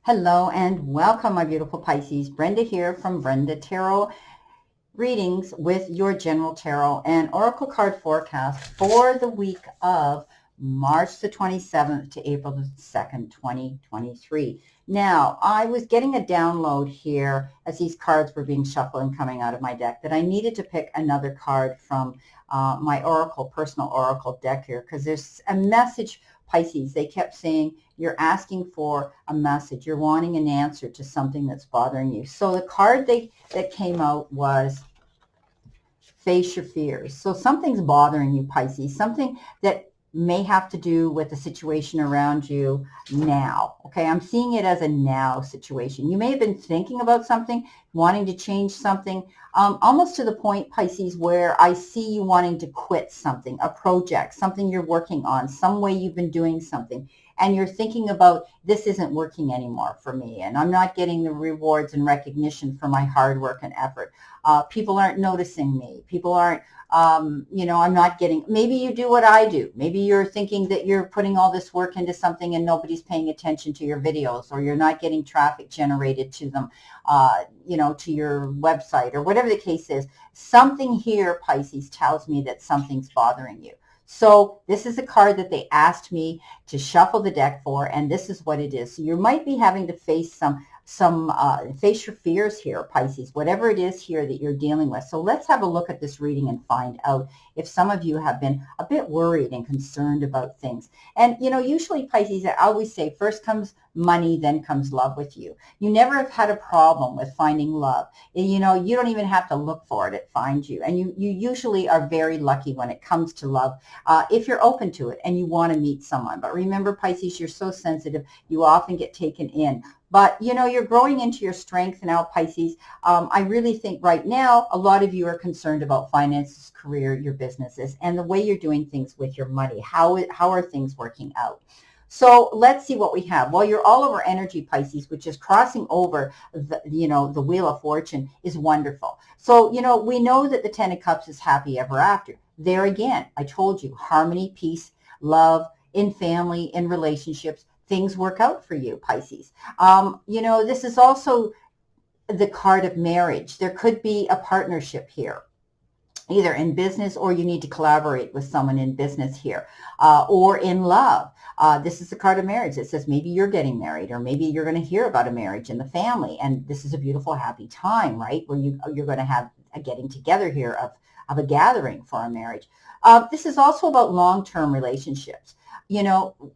Hello and welcome, my beautiful Pisces. Brenda here from Brenda Tarot Readings with your General Tarot and Oracle card forecast for the week of March the 27th to April the 2nd, 2023. Now, I was getting a download here as these cards were being shuffled and coming out of my deck that I needed to pick another card from my personal Oracle deck here because there's a message, Pisces. They kept saying, you're asking for a message. You're wanting an answer to something that's bothering you. So the card that came out was Face Your Fears. So something's bothering you, Pisces. Something that may have to do with the situation around you now. Okay, I'm seeing it as a now situation. You may have been thinking about something, wanting to change something, almost to the point, Pisces, where I see you wanting to quit something, a project, something you're working on, some way you've been doing something, and you're thinking about, this isn't working anymore for me, and I'm not getting the rewards and recognition for my hard work and effort. People aren't noticing me. People aren't, I'm not getting, maybe you do what I do. Maybe you're thinking that you're putting all this work into something and nobody's paying attention to your videos, or you're not getting traffic generated to them, to your website, or whatever the case is. Something here, Pisces, tells me that something's bothering you. So this is a card that they asked me to shuffle the deck for, and this is what it is. So you might be having to face face your fears here, Pisces, whatever it is here that you're dealing with. So let's have a look at this reading and find out if some of you have been a bit worried and concerned about things. And, usually, Pisces, I always say, first comes money, then comes love with you. You never have had a problem with finding love. You don't even have to look for it. It finds you. And you usually are very lucky when it comes to love, if you're open to it and you want to meet someone. But remember, Pisces, you're so sensitive. You often get taken in. But, you're growing into your strength now, Pisces. I really think right now, a lot of you are concerned about finances, career, your businesses, and the way you're doing things with your money. How are things working out? So let's see what we have. Well, you're all over energy, Pisces, which is crossing over the Wheel of Fortune is wonderful. So, we know that the Ten of Cups is happy ever after. There again, I told you, harmony, peace, love, in family, in relationships, things work out for you, Pisces. This is also the card of marriage. There could be a partnership here, either in business, or you need to collaborate with someone in business here, or in love. This is the card of marriage. It says maybe you're getting married, or maybe you're going to hear about a marriage in the family. And this is a beautiful, happy time, right? Where you're going to have a getting together here of a gathering for a marriage. This is also about long-term relationships.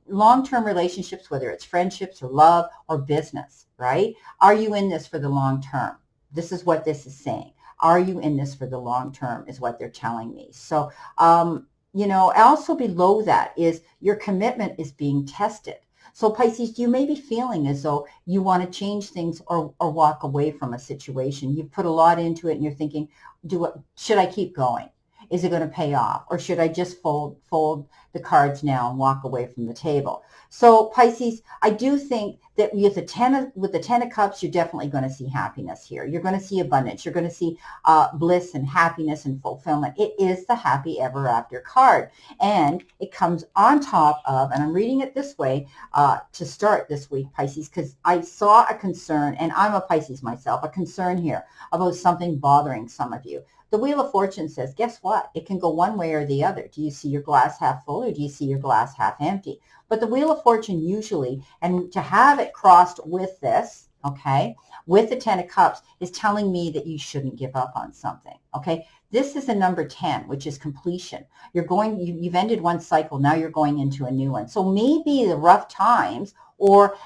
Long-term relationships, whether it's friendships or love or business, right? Are you in this for the long term? This is what this is saying. Are you in this for the long term is what they're telling me. So, also below that is your commitment is being tested. So Pisces, you may be feeling as though you want to change things or walk away from a situation. You've put a lot into it and you're thinking, should I keep going? Is it going to pay off? Or should I just fold the cards now and walk away from the table? So Pisces, I do think that with the Ten of Cups, you're definitely going to see happiness here. You're going to see abundance. You're going to see bliss and happiness and fulfillment. It is the happy ever after card. And it comes on top of, and I'm reading it this way to start this week, Pisces, because I saw a concern, and I'm a Pisces myself, a concern here about something bothering some of you. The Wheel of Fortune says, guess what? It can go one way or the other. Do you see your glass half full, or do you see your glass half empty? But the Wheel of Fortune usually, and to have it crossed with this, okay, with the Ten of Cups, is telling me that you shouldn't give up on something, okay? This is a number 10, which is completion. You've ended one cycle, now you're going into a new one. So maybe the rough times or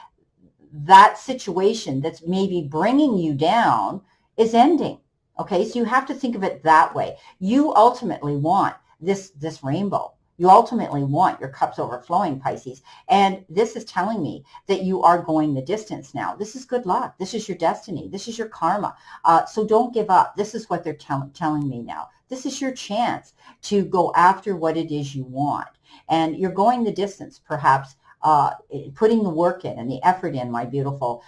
that situation that's maybe bringing you down is ending. Okay, so you have to think of it that way. You ultimately want this rainbow. You ultimately want your cups overflowing, Pisces. And this is telling me that you are going the distance now. This is good luck. This is your destiny. This is your karma. So don't give up. This is what they're telling me now. This is your chance to go after what it is you want. And you're going the distance, perhaps, putting the work in and the effort in, my beautiful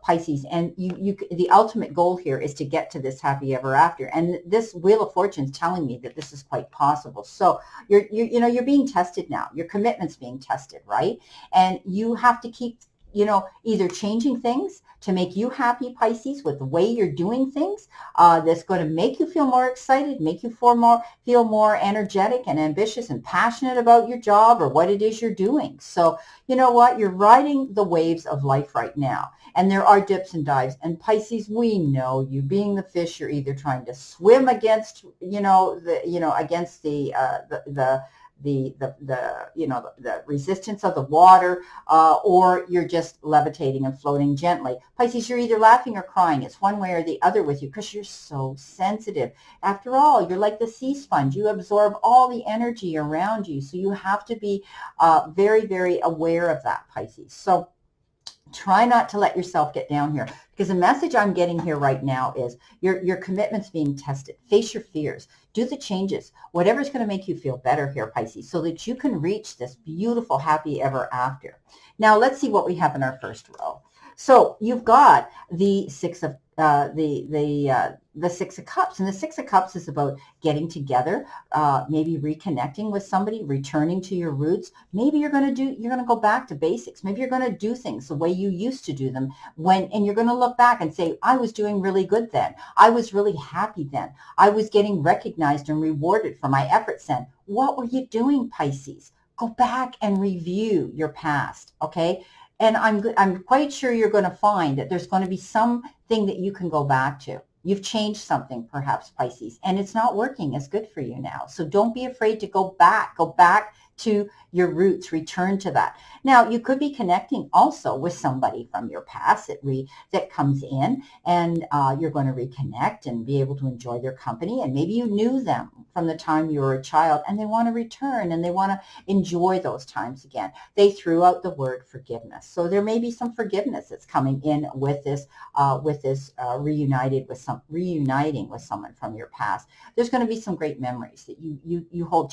Pisces. And the ultimate goal here is to get to this happy ever after. And this Wheel of Fortune is telling me that this is quite possible. So you're being tested now. Your commitment's being tested, right? And you have to keep either changing things to make you happy, Pisces, with the way you're doing things, that's going to make you feel more excited, make you feel more energetic and ambitious and passionate about your job or what it is you're doing. So you know what? You're riding the waves of life right now. And there are dips and dives. And Pisces, we know you being the fish, you're either trying to swim against, against the resistance of the water, or you're just levitating and floating gently. Pisces, you're either laughing or crying. It's one way or the other with you because you're so sensitive. After all, you're like the sea sponge. You absorb all the energy around you. So you have to be very, very aware of that, Pisces. So try not to let yourself get down here, because the message I'm getting here right now is your commitment's being tested. Face your fears. Do the changes. Whatever's going to make you feel better here, Pisces, so that you can reach this beautiful, happy ever after. Now, let's see what we have in our first row. So you've got the Six of the Six of Cups, and the Six of Cups is about getting together, maybe reconnecting with somebody, returning to your roots. Maybe you're going to go back to basics. Maybe you're going to do things the way you used to do them and you're going to look back and say, I was doing really good then. I was really happy then. I was getting recognized and rewarded for my efforts then. What were you doing, Pisces? Go back and review your past, okay? And I'm quite sure you're going to find that there's going to be something that you can go back to. You've changed something, perhaps, Pisces, and it's not working as good for you now. So don't be afraid to go back to your roots, return to that. Now, you could be connecting also with somebody from your past that comes in, and you're going to reconnect and be able to enjoy their company. And maybe you knew them from the time you were a child, and they want to return and they want to enjoy those times again. They threw out the word forgiveness. So there may be some forgiveness that's coming in with this reuniting with someone from your past. There's going to be some great memories that you both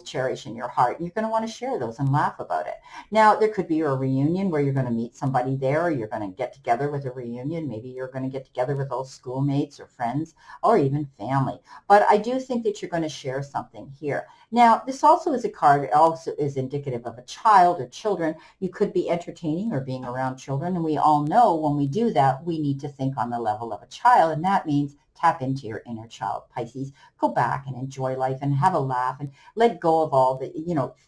cherish in your heart, and you're going to want to share those and laugh about it. Now, there could be a reunion where you're going to meet somebody there, or you're going to get together with a reunion. Maybe you're going to get together with old schoolmates or friends or even family. But I do think that you're going to share something here. Now, this also is a card. It also is indicative of a child or children. You could be entertaining or being around children, and we all know when we do that, we need to think on the level of a child, and that means tap into your inner child, Pisces. Go back and enjoy life and have a laugh and let go of all the,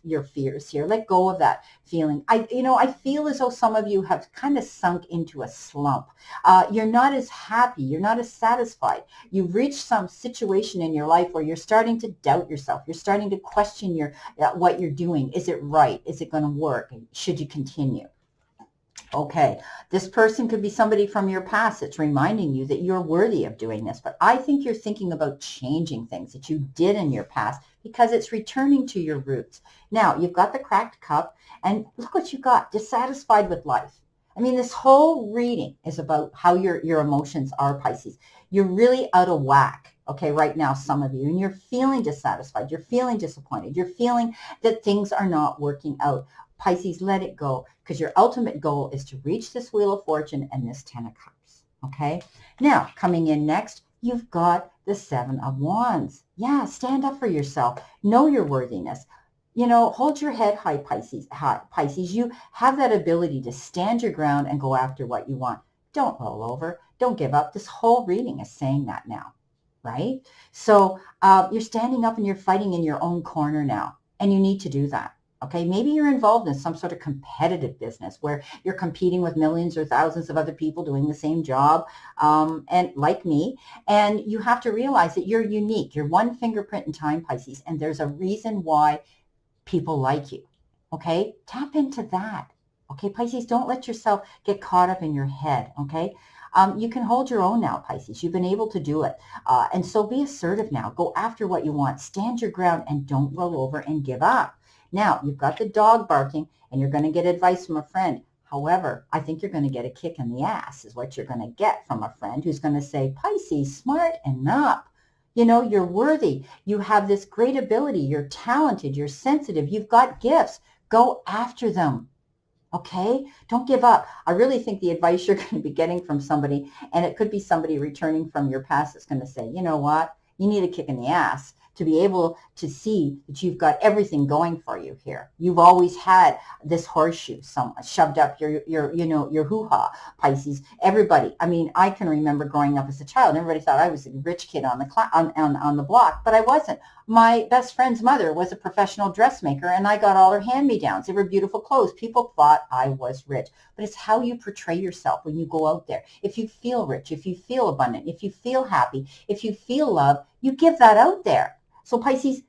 your fears here. Let go of that feeling. I feel as though some of you have kind of sunk into a slump. You're not as happy. You're not as satisfied. You've reached some situation in your life where you're starting to doubt yourself. You're starting to question what you're doing. Is it right? Is it going to work? Should you continue? Okay, this person could be somebody from your past that's reminding you that you're worthy of doing this. But I think you're thinking about changing things that you did in your past because it's returning to your roots. Now, you've got the cracked cup, and look what you got, dissatisfied with life. I mean, this whole reading is about how your emotions are, Pisces. You're really out of whack, okay, right now, some of you, and you're feeling dissatisfied. You're feeling disappointed. You're feeling that things are not working out. Pisces, let it go, because your ultimate goal is to reach this Wheel of Fortune and this Ten of Cups, okay? Now, coming in next, you've got the Seven of Wands. Yeah, stand up for yourself. Know your worthiness. Hold your head high, Pisces. Pisces, you have that ability to stand your ground and go after what you want. Don't roll over. Don't give up. This whole reading is saying that now, right? So you're standing up and you're fighting in your own corner now, and you need to do that. Okay, maybe you're involved in some sort of competitive business where you're competing with millions or thousands of other people doing the same job, and like me, and you have to realize that you're unique. You're one fingerprint in time, Pisces, and there's a reason why people like you. Okay, tap into that. Okay, Pisces, don't let yourself get caught up in your head. Okay, you can hold your own now, Pisces. You've been able to do it, and so be assertive now. Go after what you want. Stand your ground and don't roll over and give up. Now, you've got the dog barking, and you're going to get advice from a friend. However, I think you're going to get a kick in the ass is what you're going to get from a friend who's going to say, Pisces, smart enough. You're worthy. You have this great ability. You're talented. You're sensitive. You've got gifts. Go after them. Okay? Don't give up. I really think the advice you're going to be getting from somebody, and it could be somebody returning from your past, that's going to say, you know what? You need a kick in the ass to be able to see that you've got everything going for you here. You've always had this horseshoe shoved up your hoo-ha, Pisces. Everybody, I mean, I can remember growing up as a child, and everybody thought I was a rich kid on the block, but I wasn't. My best friend's mother was a professional dressmaker, and I got all her hand-me-downs. They were beautiful clothes. People thought I was rich, but it's how you portray yourself when you go out there. If you feel rich, if you feel abundant, if you feel happy, if you feel love, you give that out there. So Pisces,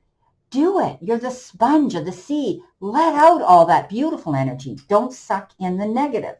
do it. You're the sponge of the sea. Let out all that beautiful energy. Don't suck in the negative.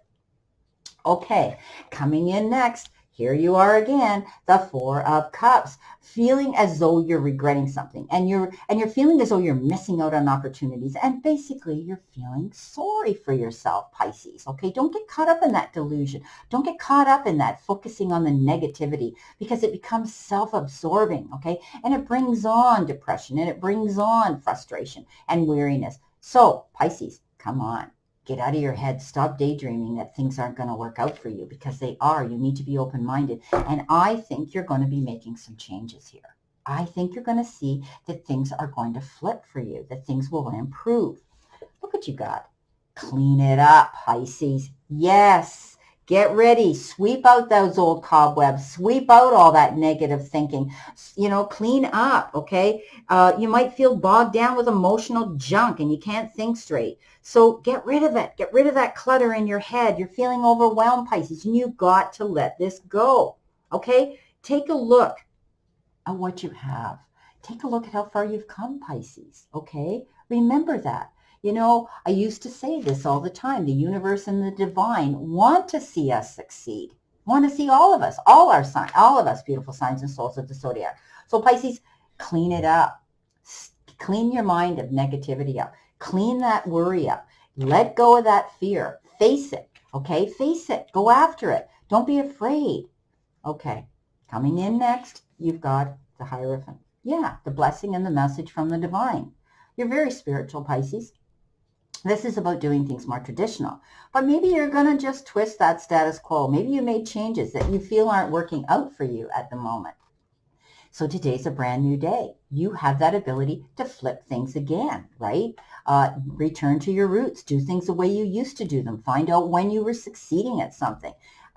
Okay, coming in next, here you are again, the Four of Cups, feeling as though you're regretting something, and you're feeling as though you're missing out on opportunities, and basically you're feeling sorry for yourself, Pisces. Okay, don't get caught up in that delusion. Don't get caught up in that focusing on the negativity, because it becomes self-absorbing, okay, and it brings on depression, and it brings on frustration and weariness. So Pisces, come on. Get out of your head. Stop daydreaming that things aren't going to work out for you, because they are. You need to be open-minded. And I think you're going to be making some changes here. I think you're going to see that things are going to flip for you, that things will improve. Look what you got. Clean it up, Pisces. Yes. Get ready. Sweep out those old cobwebs. Sweep out all that negative thinking. Clean up, okay? You might feel bogged down with emotional junk and you can't think straight. So get rid of it. Get rid of that clutter in your head. You're feeling overwhelmed, Pisces, and you've got to let this go, okay? Take a look at what you have. Take a look at how far you've come, Pisces, okay? Remember that. I used to say this all the time. The universe and the divine want to see us succeed. Want to see all of us, all of us beautiful signs and souls of the zodiac. So Pisces, clean it up. Clean your mind of negativity up. Clean that worry up. Let go of that fear. Face it, okay? Face it. Go after it. Don't be afraid. Okay, coming in next, you've got the Hierophant. Yeah, the blessing and the message from the divine. You're very spiritual, Pisces. This is about doing things more traditional. But maybe you're going to just twist that status quo. Maybe you made changes that you feel aren't working out for you at the moment. So today's a brand new day. You have that ability to flip things again, right? Return to your roots. Do things the way you used to do them. Find out when you were succeeding at something.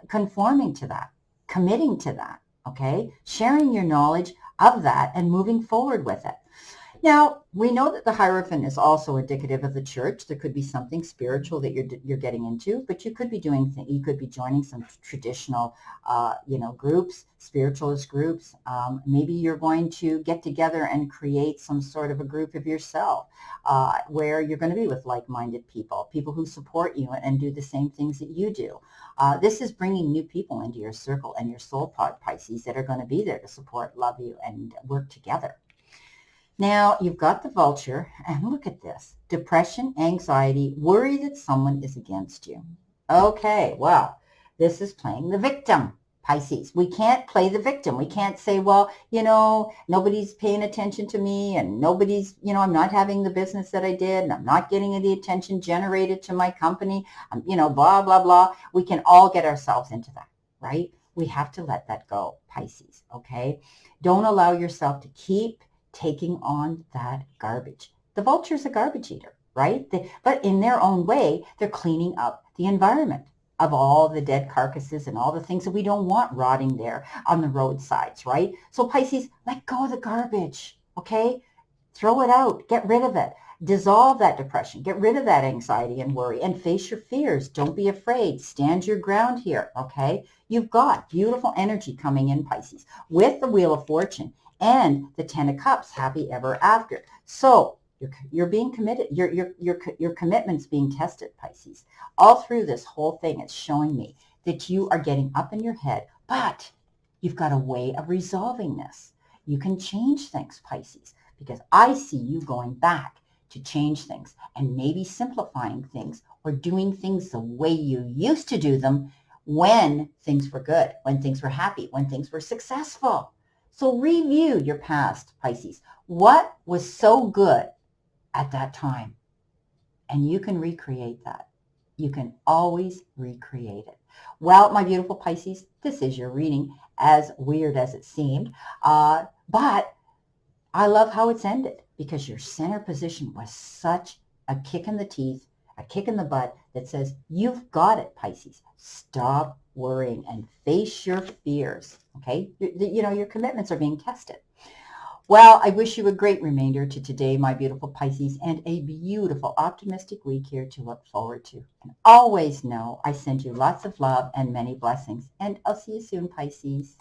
Conforming to that. Committing to that, okay? Sharing your knowledge of that and moving forward with it. Now, we know that the Hierophant is also indicative of the church. There could be something spiritual that you're getting into, but you could be joining some traditional, groups, spiritualist groups. Maybe you're going to get together and create some sort of a group of yourself where you're going to be with like-minded people who support you and do the same things that you do. This is bringing new people into your circle and your soul pod, Pisces, that are going to be there to support, love you, and work together. Now, you've got the Vulture, and look at this. Depression, anxiety, worry that someone is against you. Okay, well, this is playing the victim, Pisces. We can't play the victim. We can't say, well, nobody's paying attention to me, and nobody's, I'm not having the business that I did, and I'm not getting the attention generated to my company, blah, blah, blah. We can all get ourselves into that, right? We have to let that go, Pisces, okay? Don't allow yourself to keep taking on that garbage. The Vulture's a garbage eater, right? But in their own way, they're cleaning up the environment of all the dead carcasses and all the things that we don't want rotting there on the roadsides, right? So Pisces, let go of the garbage, okay? Throw it out. Get rid of it. Dissolve that depression. Get rid of that anxiety and worry and face your fears. Don't be afraid. Stand your ground here, okay? You've got beautiful energy coming in, Pisces, with the Wheel of Fortune and the Ten of Cups, happy ever after. So you're being committed. Your commitment's being tested, Pisces. All through this whole thing, it's showing me that you are getting up in your head, but you've got a way of resolving this. You can change things, Pisces, because I see you going back to change things and maybe simplifying things or doing things the way you used to do them when things were good, when things were happy, when things were successful. So review your past, Pisces. What was so good at that time? And you can recreate that. You can always recreate it. Well, my beautiful Pisces, this is your reading, as weird as it seemed. But I love how it's ended because your center position was such a kick in the teeth, a kick in the butt that says, you've got it, Pisces. Stop worrying and face your fears, okay? Your commitments are being tested. Well, I wish you a great remainder to today, my beautiful Pisces, and a beautiful, optimistic week here to look forward to. And always know I send you lots of love and many blessings. And I'll see you soon, Pisces.